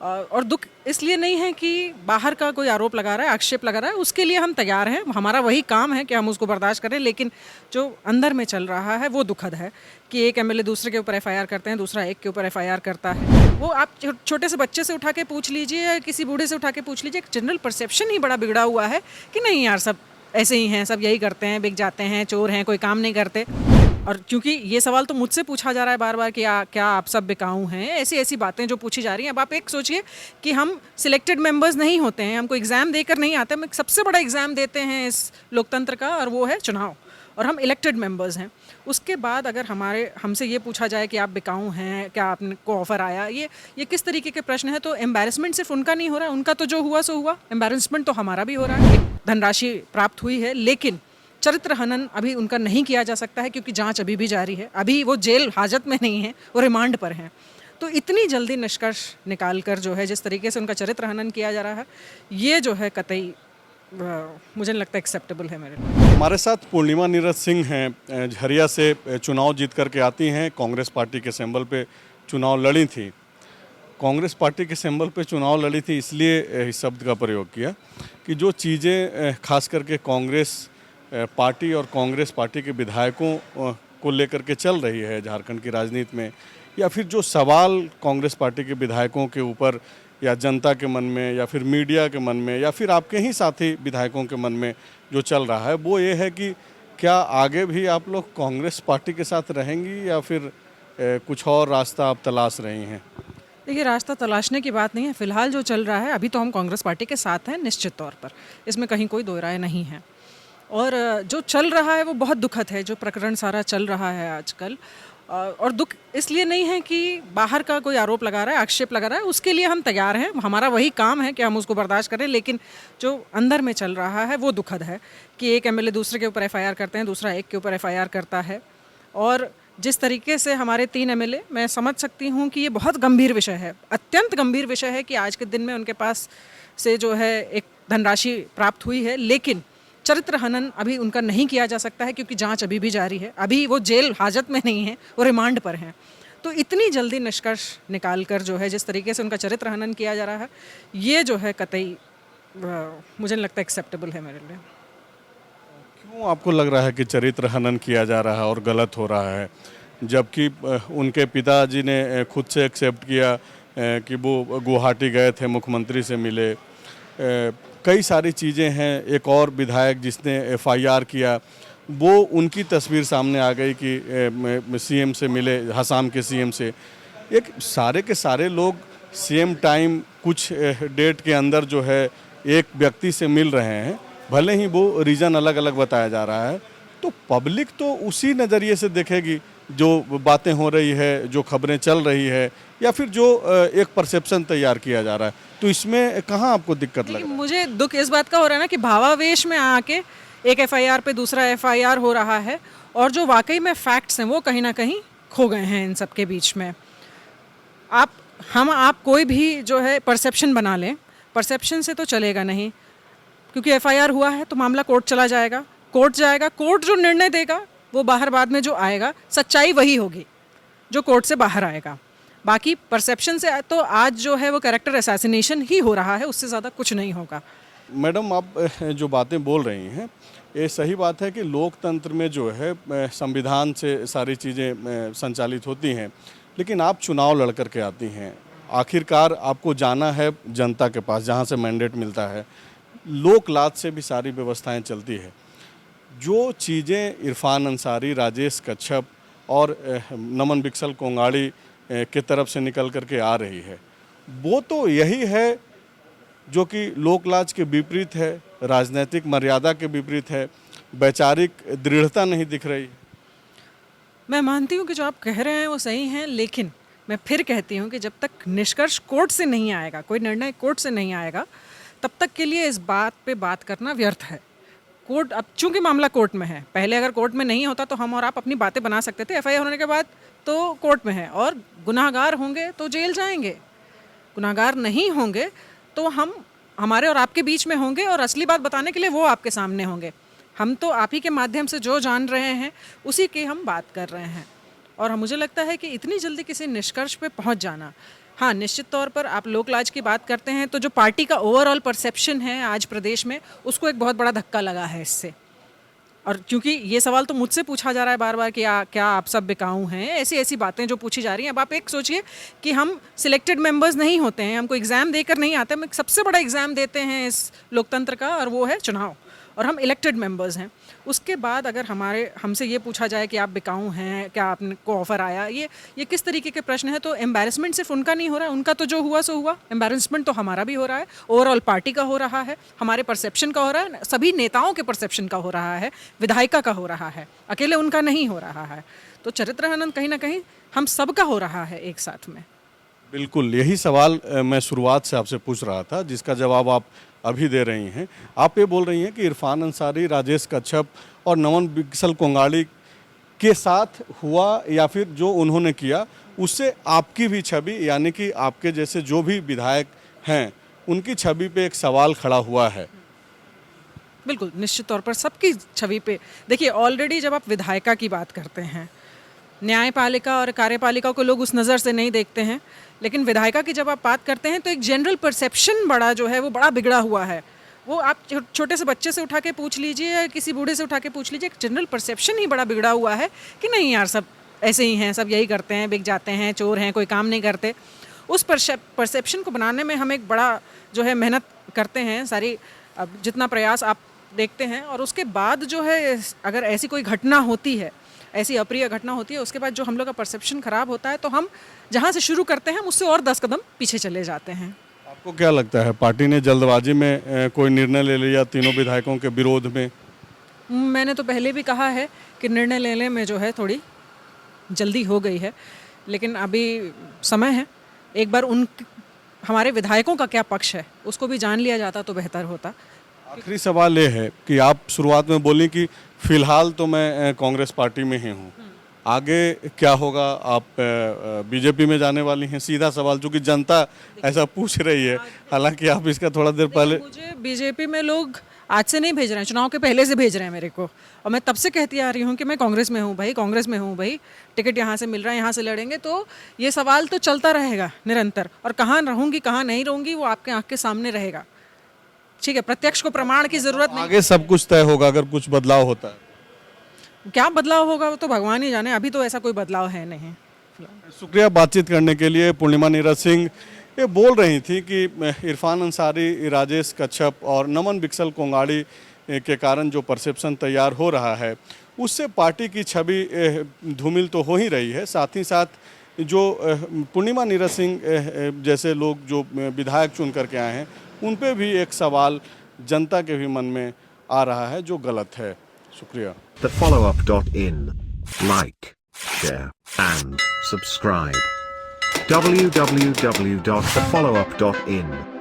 और दुख इसलिए नहीं है कि बाहर का कोई आरोप लगा रहा है, आक्षेप लगा रहा है, उसके लिए हम तैयार हैं, हमारा वही काम है कि हम उसको बर्दाश्त करें। लेकिन जो अंदर में चल रहा है वो दुखद है कि एक एमएलए दूसरे के ऊपर एफआईआर करते हैं, दूसरा एक के ऊपर एफआईआर करता है। वो आप छोटे से बच्चे से उठा के पूछ लीजिए या किसी बूढ़े से उठा के पूछ लीजिए, एक जनरल परसेप्शन ही बड़ा बिगड़ा हुआ है कि नहीं यार, सब ऐसे ही हैं, सब यही करते हैं, बिक जाते हैं, चोर हैं, कोई काम नहीं करते। और क्योंकि ये सवाल तो मुझसे पूछा जा रहा है बार बार कि क्या आप सब बिकाऊ हैं, ऐसी ऐसी बातें जो पूछी जा रही हैं। अब आप एक सोचिए कि हम सिलेक्टेड मेंबर्स नहीं होते हैं, हमको एग्ज़ाम देकर नहीं आते, हम एक सबसे बड़ा एग्ज़ाम देते हैं इस लोकतंत्र का, और वो है चुनाव, और हम इलेक्टेड मेंबर्स हैं। उसके बाद अगर हमसे ये पूछा जाए कि आप बिकाऊ हैं, क्या आपको ऑफ़र आया, ये किस तरीके के प्रश्न है। तो एम्बैरेसमेंट सिर्फ उनका नहीं हो रहा है, उनका तो जो हुआ सो हुआ, एम्बैरेसमेंट तो हमारा भी हो रहा है। धनराशि प्राप्त हुई है, लेकिन चरित्र हनन अभी उनका नहीं किया जा सकता है क्योंकि जांच अभी भी जारी है, अभी वो जेल हाजत में नहीं है, वो रिमांड पर हैं। तो इतनी जल्दी निष्कर्ष निकाल कर जो है जिस तरीके से उनका चरित्र हनन किया जा रहा है, ये जो है कतई मुझे नहीं लगता एक्सेप्टेबल है मेरे लिए। हमारे साथ पूर्णिमा नीरज सिंह हैं, झरिया से चुनाव जीत करके आती हैं, कांग्रेस पार्टी के सिंबल पे चुनाव लड़ी थी। कांग्रेस पार्टी के सिंबल पे चुनाव लड़ी थी इसलिए इस शब्द का प्रयोग किया कि जो चीज़ें खास करके कांग्रेस पार्टी और कांग्रेस पार्टी के विधायकों को लेकर के चल रही है झारखंड की राजनीति में, या फिर जो सवाल कांग्रेस पार्टी के विधायकों के ऊपर या जनता के मन में या फिर मीडिया के मन में या फिर आपके ही साथी विधायकों के मन में जो चल रहा है, वो ये है कि क्या आगे भी आप लोग कांग्रेस पार्टी के साथ रहेंगी या फिर कुछ और रास्ता आप तलाश रही हैं? देखिए, रास्ता तलाशने की बात नहीं है, फ़िलहाल जो चल रहा है अभी तो हम कांग्रेस पार्टी के साथ हैं निश्चित तौर पर, इसमें कहीं कोई दो राय नहीं है। और जो चल रहा है वो बहुत दुखद है, जो प्रकरण सारा चल रहा है आजकल। और दुख इसलिए नहीं है कि बाहर का कोई आरोप लगा रहा है, आक्षेप लगा रहा है, उसके लिए हम तैयार हैं, हमारा वही काम है कि हम उसको बर्दाश्त करें। लेकिन जो अंदर में चल रहा है वो दुखद है कि एक एमएलए दूसरे के ऊपर एफआईआर करते हैं, दूसरा एक के ऊपर एफआईआर करता है। और जिस तरीके से हमारे 3 एमएलए, मैं समझ सकती हूँ कि ये बहुत गंभीर विषय है, अत्यंत गंभीर विषय है कि आज के दिन में उनके पास से जो है एक धनराशि प्राप्त हुई है, लेकिन चरित्र हनन अभी उनका नहीं किया जा सकता है क्योंकि जांच अभी भी जारी है, अभी वो जेल हाजत में नहीं है, वो रिमांड पर हैं। तो इतनी जल्दी निष्कर्ष निकाल कर जो है जिस तरीके से उनका चरित्र हनन किया जा रहा है, ये जो है कतई मुझे नहीं लगता एक्सेप्टेबल है मेरे लिए। क्यों आपको लग रहा है कि चरित्र हनन किया जा रहा है और गलत हो रहा है, जबकि उनके पिताजी ने खुद से एक्सेप्ट किया कि वो गुवाहाटी गए थे, मुख्यमंत्री से मिले, कई सारी चीज़ें हैं। एक और विधायक जिसने एफआईआर किया, वो उनकी तस्वीर सामने आ गई कि सीएम से मिले, हसाम के सीएम से। एक सारे के सारे लोग सेम टाइम कुछ डेट के अंदर जो है एक व्यक्ति से मिल रहे हैं, भले ही वो रीज़न अलग अलग बताया जा रहा है, तो पब्लिक तो उसी नज़रिए से देखेगी जो बातें हो रही है, जो खबरें चल रही है, या फिर जो एक परसेप्शन तैयार किया जा रहा है। तो इसमें कहाँ आपको दिक्कत लग रहा है? मुझे दुख इस बात का हो रहा है ना कि भावावेश में आके एक एफआईआर पे दूसरा एफआईआर हो रहा है, और जो वाकई में फैक्ट्स हैं वो कहीं ना कहीं खो गए हैं इन सब के बीच में। आप कोई भी जो है परसेप्शन बना लें, परसेप्शन से तो चलेगा नहीं, क्योंकि एफआईआर हुआ है तो मामला कोर्ट चला जाएगा, कोर्ट जाएगा, कोर्ट जो निर्णय देगा वो बाहर बाद में जो आएगा, सच्चाई वही होगी जो कोर्ट से बाहर आएगा। बाकी परसेप्शन से तो आज जो है वो कैरेक्टर असैसिनेशन ही हो रहा है, उससे ज़्यादा कुछ नहीं होगा। मैडम, आप जो बातें बोल रही हैं ये सही बात है कि लोकतंत्र में जो है संविधान से सारी चीज़ें संचालित होती हैं, लेकिन आप चुनाव लड़ कर के आती हैं, आखिरकार आपको जाना है जनता के पास जहाँ से मैंडेट मिलता है, लोकलाज से भी सारी व्यवस्थाएं चलती है। जो चीज़ें इरफान अंसारी, राजेश कच्छप और नमन बिक्सल कोंगाड़ी के तरफ से निकल करके आ रही है, वो तो यही है जो कि लोकलाज के विपरीत है, राजनीतिक मर्यादा के विपरीत है, वैचारिक दृढ़ता नहीं दिख रही। मैं मानती हूँ कि जो आप कह रहे हैं वो सही हैं, लेकिन मैं फिर कहती हूँ कि जब तक निष्कर्ष कोर्ट से नहीं आएगा, कोई निर्णय कोर्ट से नहीं आएगा, तब तक के लिए इस बात पे बात करना व्यर्थ है। कोर्ट, अब चूंकि मामला कोर्ट में है, पहले अगर कोर्ट में नहीं होता तो हम और आप अपनी बातें बना सकते थे, एफआईआर होने के बाद तो कोर्ट में है, और गुनाहगार होंगे तो जेल जाएंगे, गुनाहगार नहीं होंगे तो हमारे और आपके बीच में होंगे, और असली बात बताने के लिए वो आपके सामने होंगे। हम तो आप ही के माध्यम से जो जान रहे हैं उसी की हम बात कर रहे हैं, और मुझे लगता है कि इतनी जल्दी किसी निष्कर्ष पे पहुंच जाना, हाँ, निश्चित तौर पर आप लोकलाज की बात करते हैं तो जो पार्टी का ओवरऑल परसेप्शन है आज प्रदेश में, उसको एक बहुत बड़ा धक्का लगा है इससे। और क्योंकि ये सवाल तो मुझसे पूछा जा रहा है बार बार कि क्या आप सब बिकाऊ हैं, ऐसी ऐसी बातें जो पूछी जा रही हैं। अब आप एक सोचिए कि हम सिलेक्टेड मेंबर्स नहीं होते हैं, हमको एग्ज़ाम देकर नहीं आते, हम एक सबसे बड़ा एग्ज़ाम देते हैं इस लोकतंत्र का, और वो है चुनाव, और हम इलेक्टेड मेंबर्स हैं। उसके बाद अगर हमसे ये पूछा जाए कि आप बिकाऊ हैं, क्या आपको ऑफ़र आया, ये किस तरीके के प्रश्न है। तो एम्बैरेसमेंट सिर्फ उनका नहीं हो रहा है, उनका तो जो हुआ सो हुआ, एम्बैरेसमेंट तो हमारा भी हो रहा है, ओवरऑल पार्टी का हो रहा है, हमारे परसेप्शन का हो रहा है, सभी नेताओं के परसेप्शन का हो रहा है, विधायिका का हो रहा है, अकेले उनका नहीं हो रहा है। तो चरित्र हनन कहीं ना कहीं हम सबका हो रहा है एक साथ में। बिल्कुल, यही सवाल मैं शुरुआत से आपसे पूछ रहा था, जिसका जवाब आप अभी दे रही हैं। आप ये बोल रही हैं कि इरफान अंसारी, राजेश कच्छप और नमन बिकसल कोंगाड़ी के साथ हुआ, या फिर जो उन्होंने किया उससे आपकी भी छवि, यानी कि आपके जैसे जो भी विधायक हैं उनकी छवि पे एक सवाल खड़ा हुआ है। बिल्कुल, निश्चित तौर पर सबकी छवि पे। देखिए, ऑलरेडी जब आप विधायिका की बात करते हैं, न्यायपालिका और कार्यपालिका को लोग उस नज़र से नहीं देखते हैं, लेकिन विधायिका की जब आप बात करते हैं तो एक जनरल परसेप्शन बड़ा जो है वो बड़ा बिगड़ा हुआ है। वो आप छोटे से बच्चे से उठा के पूछ लीजिए या किसी बूढ़े से उठा के पूछ लीजिए, एक जनरल परसेप्शन ही बड़ा बिगड़ा हुआ है कि नहीं यार, सब ऐसे ही हैं, सब यही करते हैं, बिक जाते हैं, चोर हैं, कोई काम नहीं करते। उस परसेप्शन को बनाने में हम एक बड़ा जो है मेहनत करते हैं, सारी अब जितना प्रयास आप देखते हैं, और उसके बाद जो है अगर ऐसी कोई घटना होती है, ऐसी अप्रिय घटना होती है, उसके बाद जो हम लोग का परसेप्शन ख़राब होता है, तो हम जहाँ से शुरू करते हैं उससे और 10 कदम पीछे चले जाते हैं। आपको क्या लगता है, पार्टी ने जल्दबाजी में कोई निर्णय ले लिया तीनों विधायकों के विरोध में? मैंने तो पहले भी कहा है कि निर्णय लेने में जो है थोड़ी जल्दी हो गई है, लेकिन अभी समय है। एक बार हमारे विधायकों का क्या पक्ष है उसको भी जान लिया जाता तो बेहतर होता। आखिरी सवाल ये है कि आप शुरुआत में बोली कि फिलहाल तो मैं कांग्रेस पार्टी में ही हूँ, आगे क्या होगा? आप बीजेपी में जाने वाली हैं? सीधा सवाल, चूंकि जनता ऐसा पूछ रही है, हालांकि आप इसका थोड़ा देर पहले। मुझे बीजेपी में लोग आज से नहीं भेज रहे हैं, चुनाव के पहले से भेज रहे हैं मेरे को, और मैं तब से कहती आ रही हूँ कि मैं कांग्रेस में हूँ भाई, कांग्रेस में हूँ भाई, टिकट यहाँ से मिल रहा है, यहाँ से लड़ेंगे। तो ये सवाल तो चलता रहेगा निरंतर, और कहाँ रहूँगी कहाँ नहीं रहूँगी वो आपके आँख के सामने रहेगा। ठीक है, प्रत्यक्ष को प्रमाण की जरूरत नहीं। आगे सब कुछ तय होगा अगर कुछ बदलाव होता है। क्या बदलाव होगा वो तो भगवान ही जाने, अभी तो ऐसा कोई बदलाव है नहीं। शुक्रिया बातचीत करने के लिए। पूर्णिमा नीरज सिंह ये बोल रही थी कि इरफान अंसारी, राजेश कच्छप और नमन बिकसल कोंगाड़ी के कारण जो परसेप्शन तैयार हो रहा है उससे पार्टी की छवि धूमिल तो हो ही रही है, साथ ही साथ जो पूर्णिमा नीरज सिंह जैसे लोग जो विधायक चुन करके आए हैं उन पे भी एक सवाल जनता के भी मन में आ रहा है जो गलत है। शुक्रिया। TheFollowUp.in. Like, share, and subscribe. www.thefollowup.in